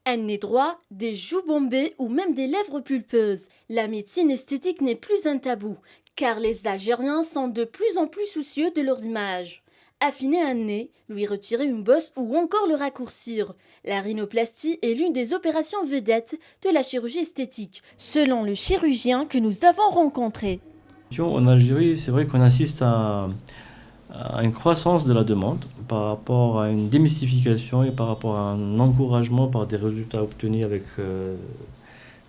Un nez droit, des joues bombées ou même des lèvres pulpeuses. La médecine esthétique n'est plus un tabou, car les Algériens sont de plus en plus soucieux de leur image. Affiner un nez, lui retirer une bosse ou encore le raccourcir. La rhinoplastie est l'une des opérations vedettes de la chirurgie esthétique, selon le chirurgien que nous avons rencontré. En Algérie, c'est vrai qu'on assiste à une croissance de la demande par rapport à une démystification et par rapport à un encouragement par des résultats obtenus avec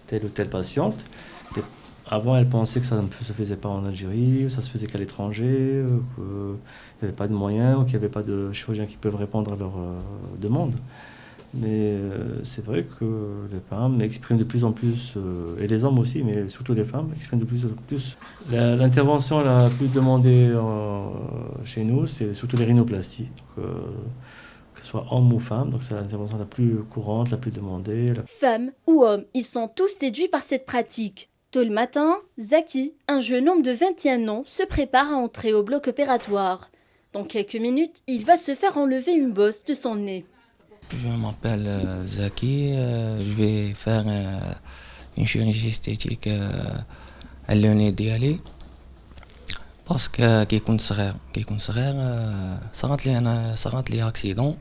telle ou telle patiente. Avant, elle pensait que ça ne se faisait pas en Algérie, ça se faisait qu'à l'étranger, qu'il n'y avait pas de moyens, ou qu'il n'y avait pas de chirurgiens qui peuvent répondre à leurs demandes. Mais c'est vrai que les femmes expriment de plus en plus, et les hommes aussi, mais surtout les femmes, expriment de plus en plus. L'intervention la plus demandée chez nous, c'est surtout les rhinoplasties. Donc, que ce soit homme ou femme, donc c'est l'intervention la plus courante, la plus demandée. Femmes ou hommes, ils sont tous séduits par cette pratique. Tôt le matin, Zaki, un jeune homme de 21 ans, se prépare à entrer au bloc opératoire. Dans quelques minutes, il va se faire enlever une bosse de son nez. Je m'appelle Zaki, je vais faire une chirurgie esthétique à le ديالي باسكو كي كنت صغير صرات لي اكسيدون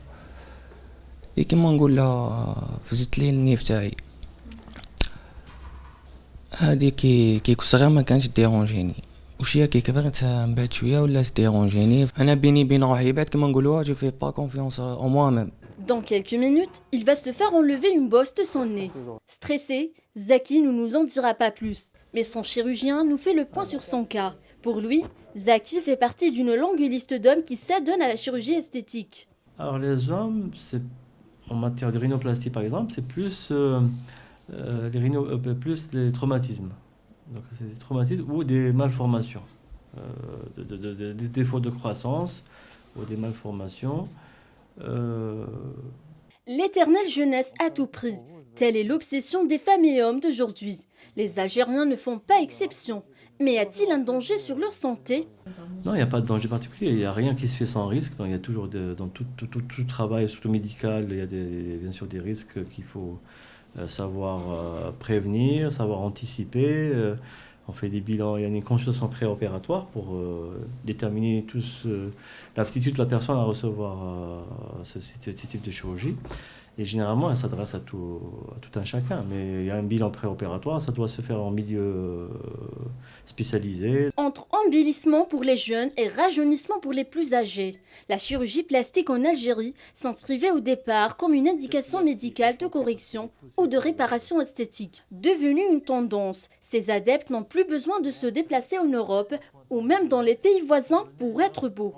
اللي كيما نقول لها فزت لي النيف تاعي هادي كي كنت صغير ما كانش ديرونجيني وشي كي كبرت من بعد شويه ولات ديرونجيني انا بيني بين روحي بعد كيما نقولوها جو في با كونفيونس en moi même. Dans quelques minutes, il va se faire enlever une bosse de son nez. Stressé, Zaki ne nous en dira pas plus. Mais son chirurgien nous fait le point sur son cas. Pour lui, Zaki fait partie d'une longue liste d'hommes qui s'adonnent à la chirurgie esthétique. Alors les hommes, en matière de rhinoplastie par exemple, c'est plus, plus les traumatismes. Donc c'est des traumatismes ou des malformations, des défauts de croissance ou des malformations. L'éternelle jeunesse à tout prix. Telle est l'obsession des femmes et hommes d'aujourd'hui. Les Algériens ne font pas exception. Mais y a-t-il un danger sur leur santé? Non, il n'y a pas de danger particulier. Il n'y a rien qui se fait sans risque. Donc, il y a toujours dans tout travail, surtout médical, il y a bien sûr des risques qu'il faut savoir prévenir, savoir anticiper. On fait des bilans, il y a une consultation préopératoire pour déterminer l'aptitude de la personne à recevoir ce type de chirurgie. Et généralement, elle s'adresse à tout un chacun. Mais il y a un bilan préopératoire, ça doit se faire en milieu spécialisé. Entre embellissement pour les jeunes et rajeunissement pour les plus âgés, la chirurgie plastique en Algérie s'inscrivait au départ comme une indication médicale de correction ou de réparation esthétique. Devenue une tendance, ces adeptes n'ont plus besoin de se déplacer en Europe ou même dans les pays voisins pour être beaux.